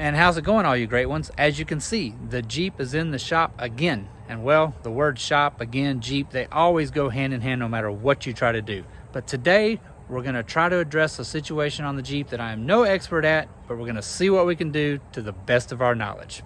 And how's it going, all you great ones? As you can see, the Jeep is in the shop again. And well, the word shop, again, Jeep, they always go hand in hand no matter what you try to do. But today, we're gonna try to address a situation on the Jeep that I am no expert at, but we're gonna see what we can do to the best of our knowledge.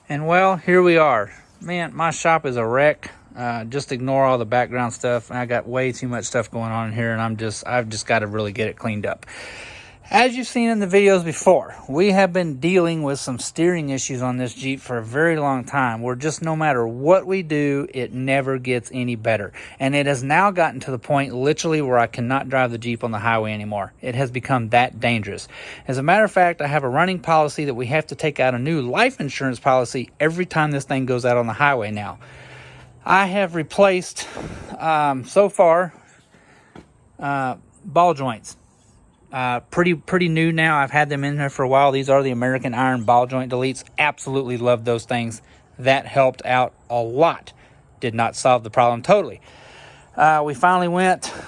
And well, here we are. Man, my shop is a wreck. Just ignore all the background stuff. I got way too much stuff going on in here, and I've just got to really get it cleaned up. As you've seen in the videos before, we have been dealing with some steering issues on this Jeep for a very long time. Where just no matter what we do, it never gets any better. And it has now gotten to the point literally where I cannot drive the Jeep on the highway anymore. It has become that dangerous. As a matter of fact, I have a running policy that we have to take out a new life insurance policy every time this thing goes out on the highway now. I have replaced, so far, ball joints. Pretty new now. I've had them in there for a while. These are the American Iron ball joint deletes. Absolutely love those things. That helped out a lot. Did not solve the problem totally. We finally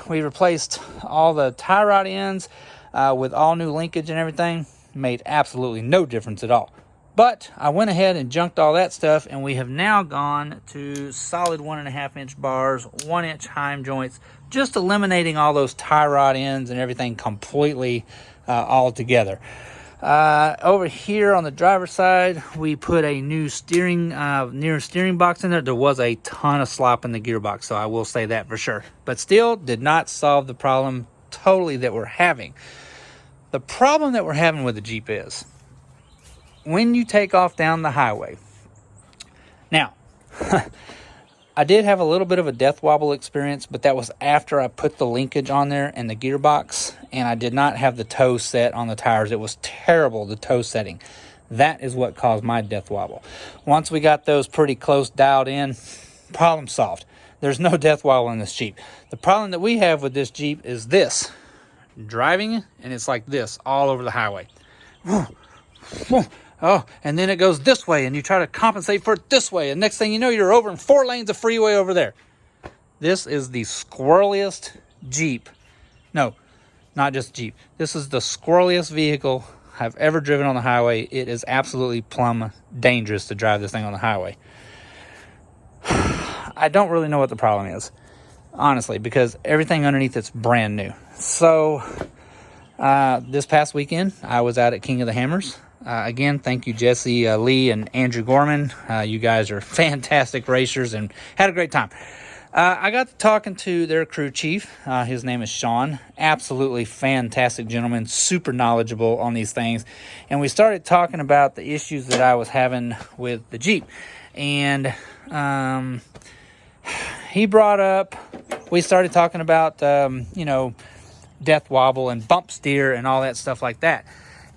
we replaced all the tie rod ends with all new linkage and everything. Made absolutely no difference at all. But I went ahead and junked all that stuff, and we have now gone to solid 1.5 inch bars, 1 inch heim joints, just eliminating all those tie rod ends and everything completely all together. Over here on the driver's side, we put a new steering box in there. There was a ton of slop in the gearbox, so I will say that for sure. But still did not solve the problem totally that we're having. The problem that we're having with the Jeep is when you take off down the highway. Now, I did have a little bit of a death wobble experience, but that was after I put the linkage on there and the gearbox, and I did not have the toe set on the tires. It was terrible, the toe setting. That is what caused my death wobble. Once we got those pretty close dialed in, problem solved. There's no death wobble in this Jeep. The problem that we have with this Jeep is this. Driving, and it's like this all over the highway. Oh, and then it goes this way, and you try to compensate for it this way, and next thing you know, you're over in 4 lanes of freeway over there. This is the squirreliest Jeep. No, not just Jeep. This is the squirreliest vehicle I've ever driven on the highway. It is absolutely plumb dangerous to drive this thing on the highway. I don't really know what the problem is, honestly, because everything underneath it's brand new. So, this past weekend, I was out at King of the Hammers. Again, thank you, Jesse Lee and Andrew Gorman. You guys are fantastic racers and had a great time. I got to talking to their crew chief. His name is Sean. Absolutely fantastic gentleman, super knowledgeable on these things. And we started talking about the issues that I was having with the Jeep. And he brought up, we started talking about, death wobble and bump steer and all that stuff like that.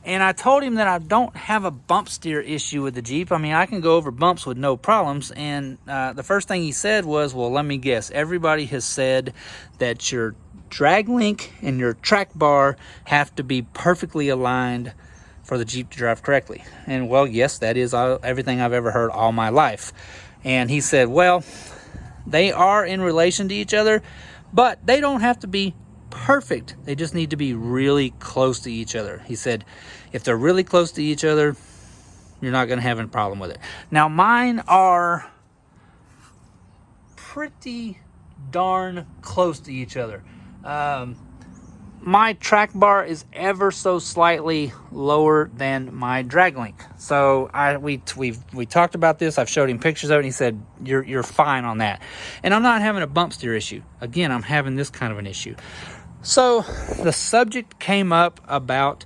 And I told him that I don't have a bump steer issue with the Jeep. I mean, I can go over bumps with no problems. And the first thing he said was, well, let me guess. Everybody has said that your drag link and your track bar have to be perfectly aligned for the Jeep to drive correctly. And, well, yes, that is everything I've ever heard all my life. And he said, well, they are in relation to each other, but they don't have to be perfect. They just need to be really close to each other. He said, if they're really close to each other, you're not going to have a problem with it. Now, mine are pretty darn close to each other. My track bar is ever so slightly lower than my drag link. So we talked about this. I've showed him pictures of it, and he said, you're fine on that. And I'm not having a bump steer issue. Again, I'm having this kind of an issue. So the subject came up about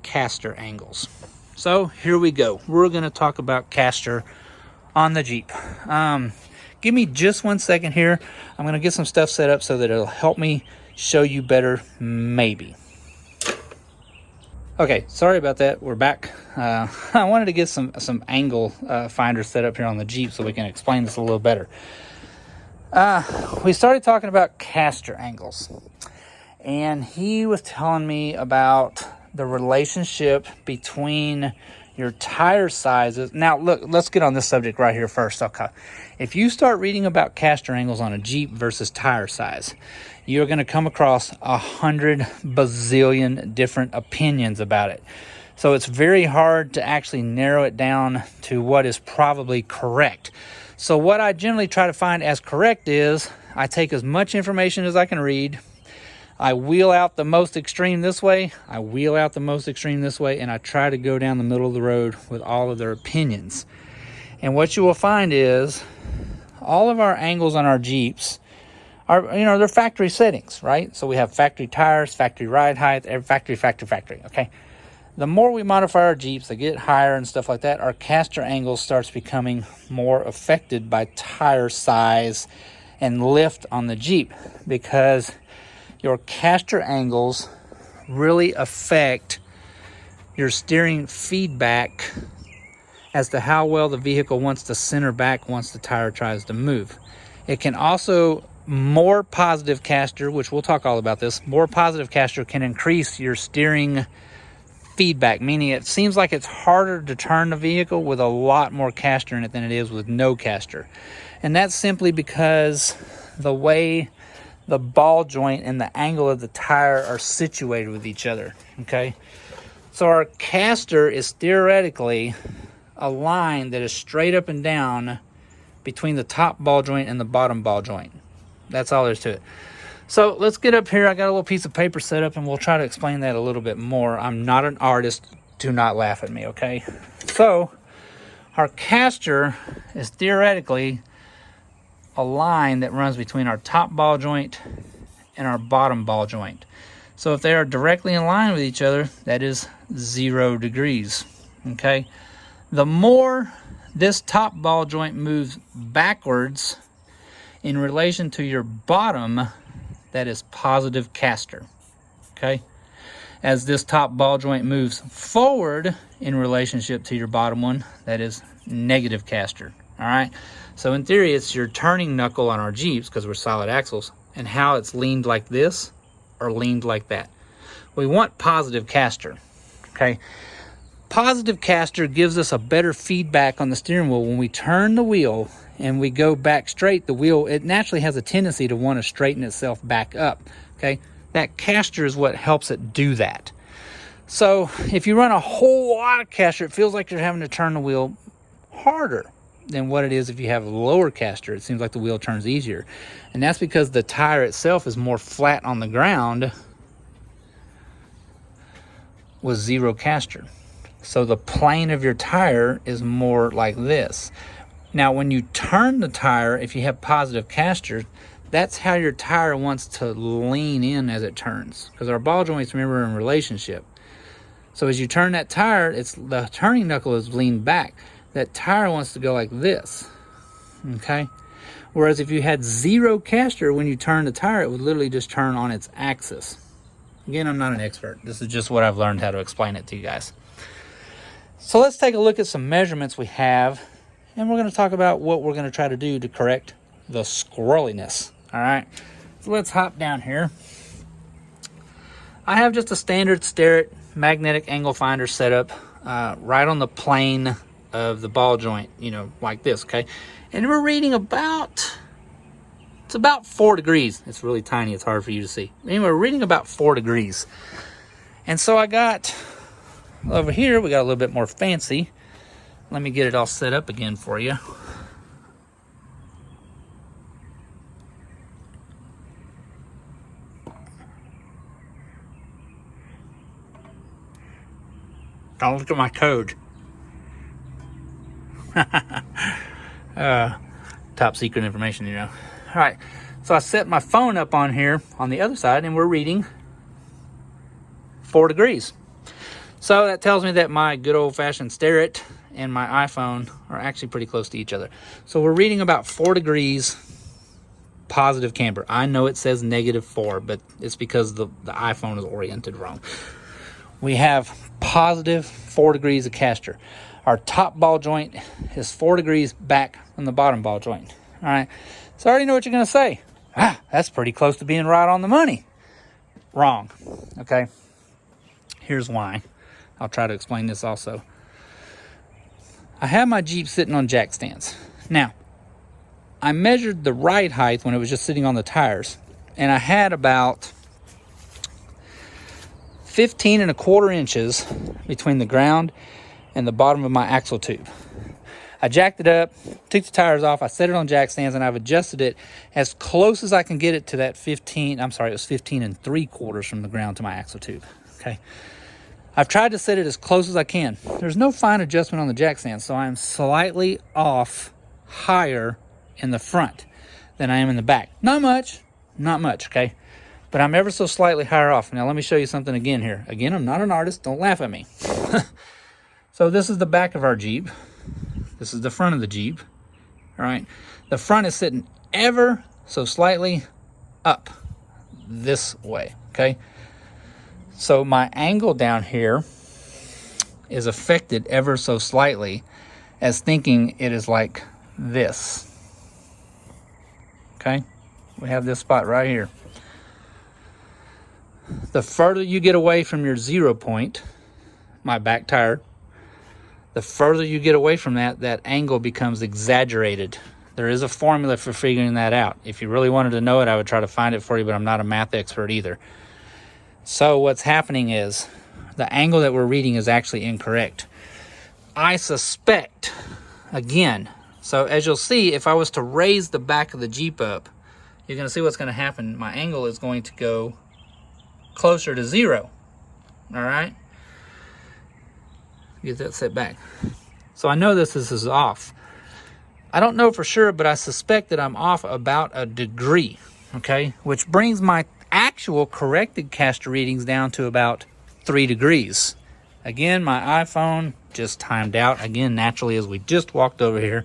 caster angles. So here we go. We're going to talk about caster on the Jeep. give me just 1 second here. I'm going to get some stuff set up so that it'll help me show you better, maybe. Okay, sorry about that. We're back. I wanted to get some angle finders set up here on the Jeep so we can explain this a little better. We started talking about caster angles, and he was telling me about the relationship between your tire sizes. Now, look, let's get on this subject right here first. Okay, if you start reading about caster angles on a Jeep versus tire size, you're going to come across 100 bazillion different opinions about it. So it's very hard to actually narrow it down to what is probably correct. So what I generally try to find as correct is I take as much information as I can read. I wheel out the most extreme this way. I wheel out the most extreme this way, and I try to go down the middle of the road with all of their opinions. And what you will find is all of our angles on our Jeeps are, they're factory settings, right? So we have factory tires, factory ride height, factory, okay? The more we modify our Jeeps, they get higher and stuff like that, our caster angle starts becoming more affected by tire size and lift on the Jeep, because your caster angles really affect your steering feedback as to how well the vehicle wants to center back once the tire tries to move. It can also, more positive caster, which we'll talk all about this, more positive caster can increase your steering feedback, meaning it seems like it's harder to turn the vehicle with a lot more caster in it than it is with no caster. And that's simply because the way the ball joint and the angle of the tire are situated with each other, okay? So our caster is theoretically a line that is straight up and down between the top ball joint and the bottom ball joint. That's all there is to it. So let's get up here. I got a little piece of paper set up, and we'll try to explain that a little bit more. I'm not an artist. Do not laugh at me, okay? So our caster is theoretically a line that runs between our top ball joint and our bottom ball joint. So if they are directly in line with each other, that is 0 degrees, okay? The more this top ball joint moves backwards in relation to your bottom, that is positive caster, okay? As this top ball joint moves forward in relationship to your bottom one, that is negative caster, all right? So in theory, it's your turning knuckle on our Jeeps, because we're solid axles, and how it's leaned like this or leaned like that. We want positive caster, okay? Positive caster gives us a better feedback on the steering wheel. When we turn the wheel and we go back straight, the wheel, it naturally has a tendency to want to straighten itself back up, okay? That caster is what helps it do that. So if you run a whole lot of caster, it feels like you're having to turn the wheel harder than what it is if you have a lower caster. It seems like the wheel turns easier. And that's because the tire itself is more flat on the ground with 0 caster. So the plane of your tire is more like this. Now, when you turn the tire, if you have positive caster, that's how your tire wants to lean in as it turns, because our ball joints, remember, are in relationship. So as you turn that tire, the turning knuckle is leaned back. That tire wants to go like this, okay? Whereas if you had 0 caster, when you turn the tire, it would literally just turn on its axis. Again, I'm not an expert. This is just what I've learned how to explain it to you guys. So let's take a look at some measurements we have, and we're going to talk about what we're going to try to do to correct the squirreliness, all right? So let's hop down here. I have just a standard Starrett magnetic angle finder set up right on the plane of the ball joint, like this, okay? And we're reading it's about 4 degrees. It's really tiny, it's hard for you to see. Anyway, we're reading about 4 degrees. And so I got, over here, we got a little bit more fancy. Let me get it all set up again for you. Don't look at my code. Top secret information, All right, so I set my phone up on here on the other side, and we're reading 4 degrees. So that tells me that my good old-fashioned Starrett and my iPhone are actually pretty close to each other. So we're reading about 4 degrees positive camber. I know it says -4, but it's because the iPhone is oriented wrong. We have positive 4 degrees of caster. Our top ball joint is 4 degrees back from the bottom ball joint. All right, so I already know what you're going to say. That's pretty close to being right on the money. Wrong. Okay, here's why. I'll try to explain this also. I have my Jeep sitting on jack stands. Now, I measured the ride height when it was just sitting on the tires, and I had about 15¼ inches between the ground and the bottom of my axle tube. I jacked it up, took the tires off, I set it on jack stands, and I've adjusted it as close as I can get it to that 15, I'm sorry, it was 15¾ from the ground to my axle tube, okay? I've tried to set it as close as I can. There's no fine adjustment on the jack stand, so I'm slightly off higher in the front than I am in the back. Not much, okay? But I'm ever so slightly higher off. Now let me show you something again here. Again, I'm not an artist, don't laugh at me. So this is the back of our Jeep. This is the front of the Jeep, all right? The front is sitting ever so slightly up this way, okay? So my angle down here is affected ever so slightly as thinking it is like this. Okay, we have this spot right here. The further you get away from your 0 point, my back tire, the further you get away from that, that angle becomes exaggerated. There is a formula for figuring that out. If you really wanted to know it, I would try to find it for you, but I'm not a math expert either. So what's happening is the angle that we're reading is actually incorrect. I suspect, again, so as you'll see, if I was to raise the back of the Jeep up, you're going to see what's going to happen. My angle is going to go closer to 0. All right? Get that set back. So I know this is off. I don't know for sure, but I suspect that I'm off about a degree, okay? Which brings my actual corrected caster readings down to about 3 degrees. Again, my iPhone just timed out again naturally as we just walked over here.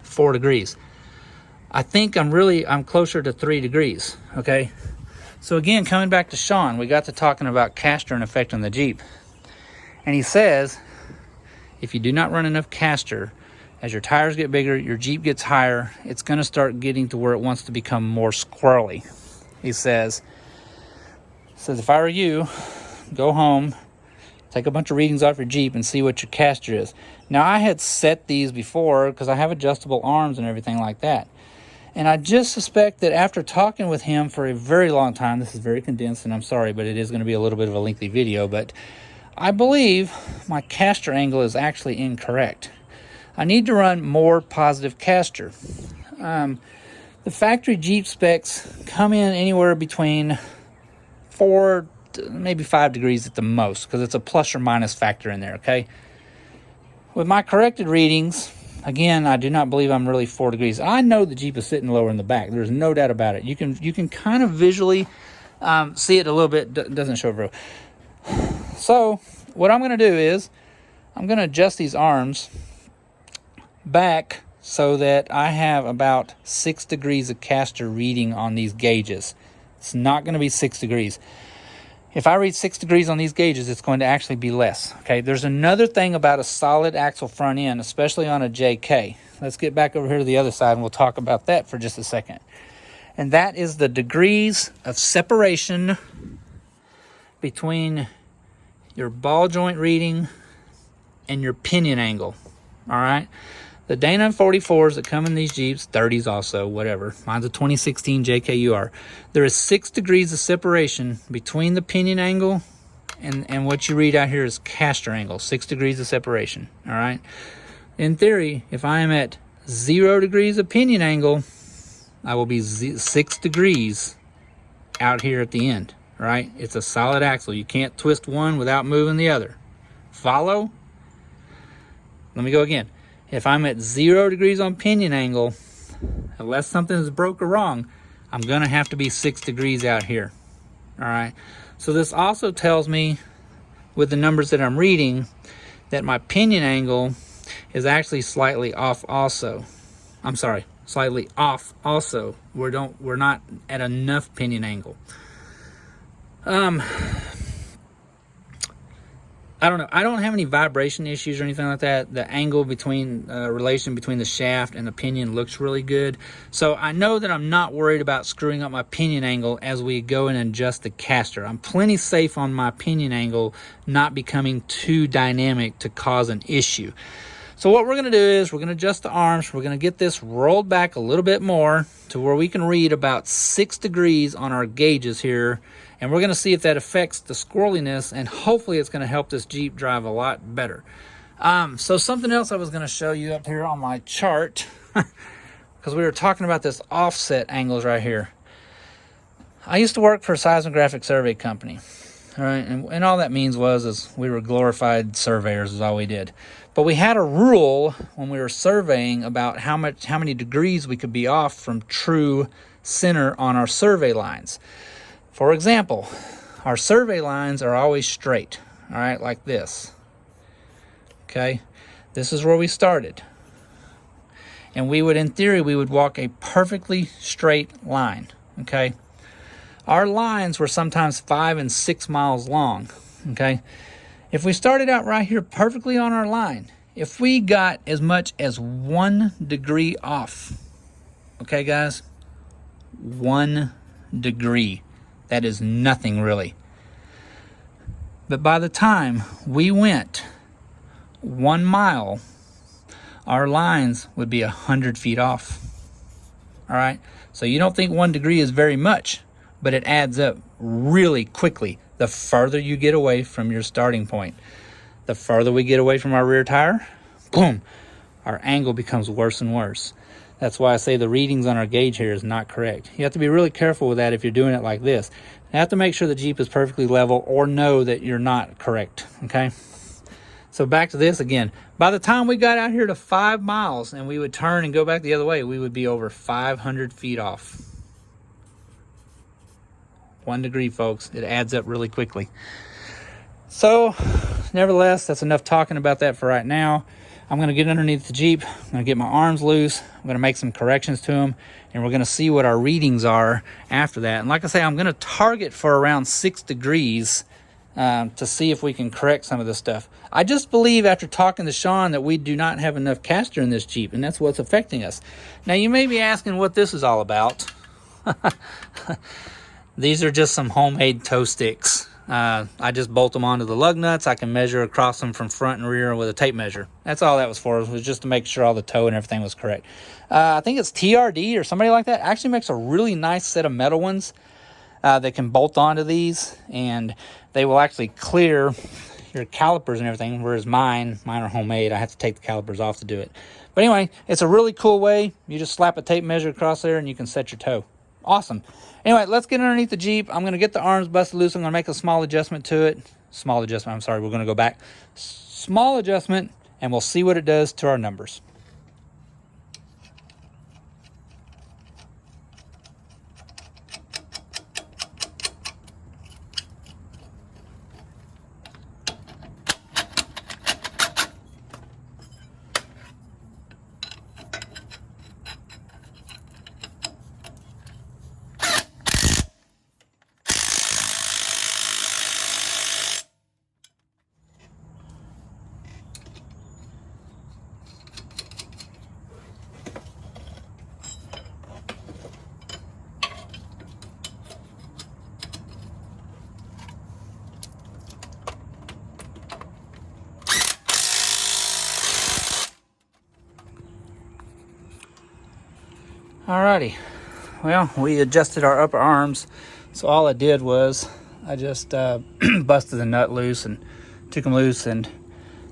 Four degrees. I think I'm closer to 3 degrees, okay? So again, coming back to Sean, we got to talking about caster and effect on the Jeep. And he says, if you do not run enough caster, as your tires get bigger, your Jeep gets higher, it's going to start getting to where it wants to become more squirrely. He says, if I were you, go home, take a bunch of readings off your Jeep and see what your caster is. Now, I had set these before because I have adjustable arms and everything like that. And I just suspect that after talking with him for a very long time, this is very condensed and I'm sorry, but it is going to be a little bit of a lengthy video, but I believe my caster angle is actually incorrect. I need to run more positive caster. The factory Jeep specs come in anywhere between 4 to maybe 5 degrees at the most, because it's a plus or minus factor in there, okay? With my corrected readings, again, I do not believe I'm really 4 degrees. I know the Jeep is sitting lower in the back. There's no doubt about it. You can kind of visually see it a little bit. Doesn't show real. So what I'm going to do is I'm going to adjust these arms back so that I have about 6 degrees of caster reading on these gauges. It's not going to be 6 degrees. If I read 6 degrees on these gauges, it's going to actually be less. Okay, there's another thing about a solid axle front end, especially on a JK. Let's get back over here to the other side and we'll talk about that for just a second. And that is the degrees of separation between your ball joint reading and your pinion angle. All right? The Dana 44s that come in these Jeeps, 30s also, whatever. Mine's a 2016 JKUR. There is 6 degrees of separation between the pinion angle and what you read out here is caster angle. 6 degrees of separation, all right? In theory, if I am at 0 degrees of pinion angle, I will be 6 degrees out here at the end, right? It's a solid axle. You can't twist one without moving the other. Follow? Let me go again. If I'm at 0 degrees on pinion angle, unless something is broke or wrong, I'm going to have to be 6 degrees out here. All right. So this also tells me, with the numbers that I'm reading, that my pinion angle is actually slightly off also. I'm sorry, slightly off also. We're not at enough pinion angle. I don't know. I don't have any vibration issues or anything like that. The angle between, relation between the shaft and the pinion looks really good. So I know that I'm not worried about screwing up my pinion angle as we go and adjust the caster. I'm plenty safe on my pinion angle not becoming too dynamic to cause an issue. So what we're going to do is we're going to adjust the arms. We're going to get this rolled back a little bit more to where we can read about 6 degrees on our gauges here. And we're going to see if that affects the squirreliness, and hopefully it's going to help this Jeep drive a lot better. So something else I was going to show you up here on my chart, because we were talking about this offset angles right here. I used to work for a seismographic survey company. All right, and all that means is we were glorified surveyors is all we did. But we had a rule when we were surveying about how many degrees we could be off from true center on our survey lines. For example, our survey lines are always straight, all right, like this. Okay, this is where we started. And we would, in theory, we would walk a perfectly straight line, okay? Our lines were sometimes 5 and 6 miles long, okay? If we started out right here perfectly on our line, if we got as much as 1 degree off, okay, guys? 1 degree. That is nothing really. But by the time we went 1 mile, our lines would be 100 feet off. All right? So you don't think 1 degree is very much, but it adds up really quickly the further you get away from your starting point. The further we get away from our rear tire, boom, our angle becomes worse and worse. That's why I say the readings on our gauge here is not correct. You have to be really careful with that if you're doing it like this. You have to make sure the Jeep is perfectly level or know that you're not correct, okay? So back to this again. By the time we got out here to 5 miles and we would turn and go back the other way, we would be over 500 feet off. 1 degree, folks. It adds up really quickly. So, nevertheless, that's enough talking about that for right now. I'm going to get underneath the Jeep. I'm going to get my arms loose. I'm going to make some corrections to them, and we're going to see what our readings are after that. And like I say, I'm going to target for around 6 degrees to see if we can correct some of this stuff. I just believe after talking to Sean that we do not have enough caster in this Jeep, and that's what's affecting us. Now, you may be asking what this is all about. These are just some homemade toe sticks. I just bolt them onto the lug nuts. I can measure across them from front and rear with a tape measure. That's all that was for. It was just to make sure all the toe and everything was correct. I think it's TRD or somebody like that. Actually makes a really nice set of metal ones that can bolt onto these, and they will actually clear your calipers and everything, whereas mine are homemade. I have to take the calipers off to do it. But anyway, it's a really cool way. You just slap a tape measure across there and you can set your toe. Awesome. Anyway, let's get underneath the Jeep. I'm going to get the arms busted loose. I'm going to make a small adjustment to it. Small adjustment. I'm sorry. We're going to go back. Small adjustment, and we'll see what it does to our numbers. Alrighty, well, we adjusted our upper arms, so all I did was I just busted the nut loose and took them loose, and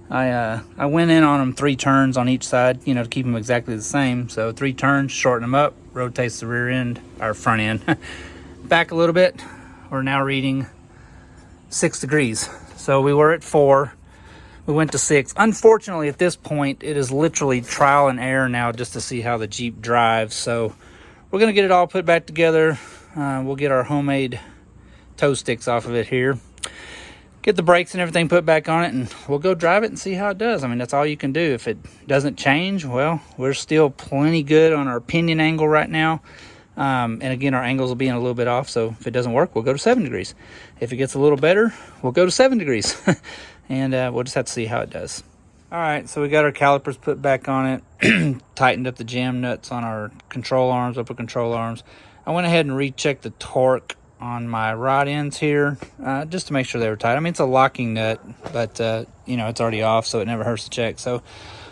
I went in on them 3 turns on each side, you know, to keep them exactly the same. So 3 turns, shorten them up, rotates the rear end, or front end, back a little bit. We're now reading 6 degrees. So we were at 4. We went to 6. Unfortunately, at this point, it is literally trial and error now just to see how the Jeep drives. So we're going to get it all put back together. We'll get our homemade toe sticks off of it here. Get the brakes and everything put back on it, and we'll go drive it and see how it does. I mean, that's all you can do. If it doesn't change, well, we're still plenty good on our pinion angle right now. And again, our angles will be in a little bit off, so if it doesn't work, we'll go to 7 degrees. If it gets a little better, we'll go to 7 degrees. And we'll just have to see how it does. All right, so we got our calipers put back on it, tightened up the jam nuts on our control arms, upper control arms. I went ahead and rechecked the torque on my rod ends here, just to make sure they were tight. I mean, it's a locking nut, but you know, it's already off, so it never hurts to check. So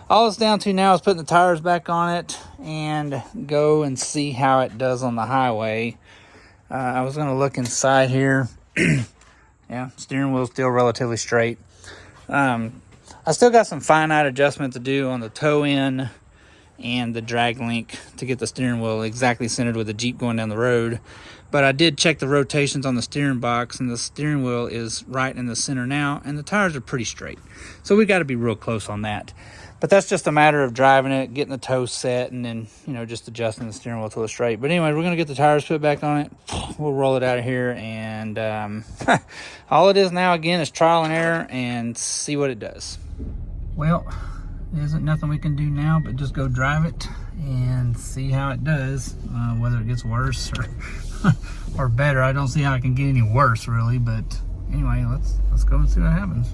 all it's down to now is putting the tires back on it and go and see how it does on the highway. I was gonna look inside here. Yeah, steering wheel's still relatively straight. I still got some finite adjustment to do on the toe in and the drag link to get the steering wheel exactly centered with the Jeep going down the road. But I did check the rotations on the steering box, and the steering wheel is right in the center now, and the tires are pretty straight. So we got to be real close on that. But that's just a matter of driving it, getting the toe set, and then, you know, just adjusting the steering wheel till it's straight. But anyway, we're going to get the tires put back on it. We'll roll it out of here, and all it is now, again, is trial and error and see what it does. Well, there isn't nothing we can do now but just go drive it and see how it does, whether it gets worse or better. I don't see how it can get any worse, really, but anyway, let's go and see what happens.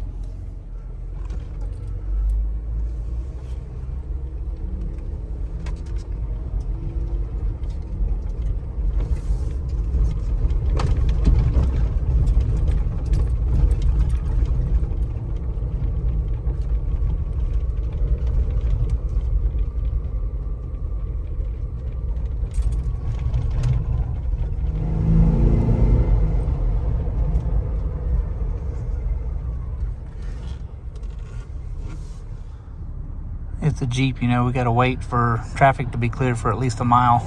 It's a Jeep, you know, we gotta wait for traffic to be cleared for at least a mile.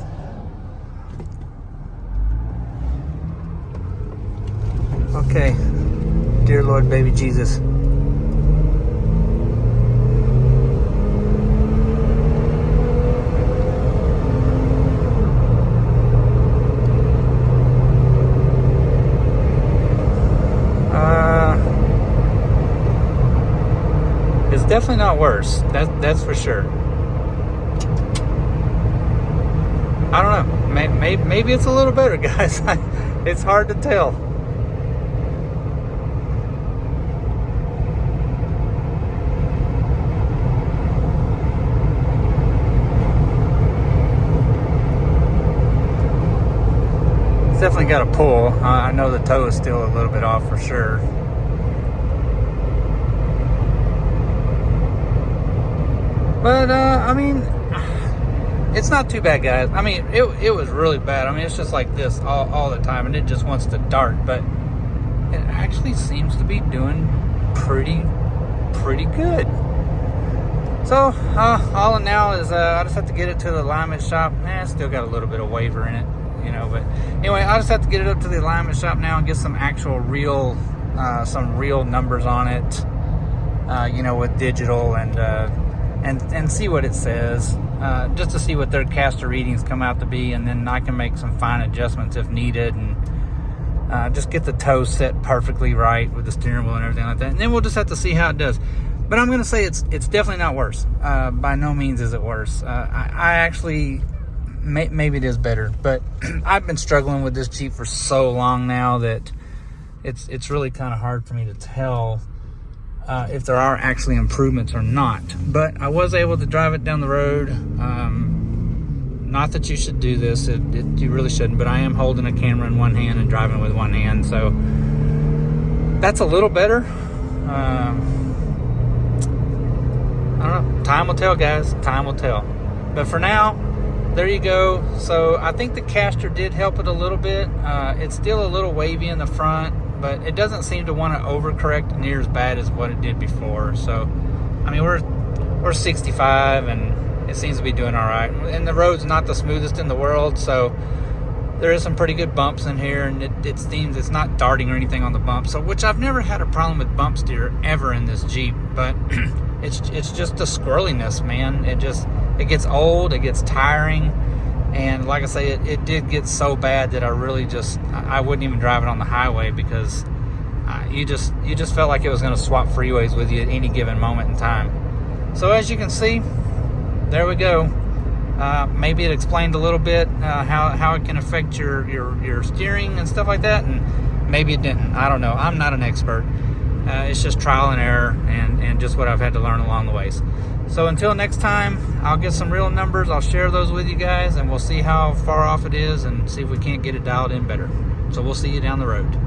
Okay, dear Lord, baby Jesus. Definitely not worse. That's for sure. I don't know. Maybe it's a little better, guys. It's hard to tell. It's definitely got a pull. I know the toe is still a little bit off for sure. But, I mean, it's not too bad, guys. I mean, it was really bad. I mean, it's just like this all the time, and it just wants to dart. But it actually seems to be doing pretty good. So, all in now is I just have to get it to the alignment shop. It's still got a little bit of waver in it, you know. But anyway, I just have to get it up to the alignment shop now and get some actual real numbers on it, you know, with digital and see what it says, just to see what their caster readings come out to be, and then I can make some fine adjustments if needed, and just get the toe set perfectly right with the steering wheel and everything like that. And then we'll just have to see how it does. But I'm going to say it's definitely not worse. By no means is it worse. I actually, maybe it is better, but I've been struggling with this Jeep for so long now that it's really kind of hard for me to tell if there are actually improvements or not. But I was able to drive it down the road. Not that you should do this, you really shouldn't, but I am holding a camera in one hand and driving with one hand, so that's a little better. I don't know, time will tell, guys, time will tell. But for now, there you go. So I think the caster did help it a little bit. It's still a little wavy in the front, but it doesn't seem to want to overcorrect near as bad as what it did before. So, I mean, we're 65, and it seems to be doing all right. And the road's not the smoothest in the world, so there is some pretty good bumps in here, and it seems it's not darting or anything on the bumps. So, which I've never had a problem with bump steer ever in this Jeep, but it's just the squirreliness, man. It gets old, it gets tiring. And like I say, it did get so bad that I really I wouldn't even drive it on the highway, because you just felt like it was going to swap freeways with you at any given moment in time. So as you can see, there we go. Maybe it explained a little bit how it can affect your steering and stuff like that, and maybe it didn't. I don't know. I'm not an expert. It's just trial and error, and just what I've had to learn along the ways. So until next time, I'll get some real numbers. I'll share those with you guys, and we'll see how far off it is and see if we can't get it dialed in better. So we'll see you down the road.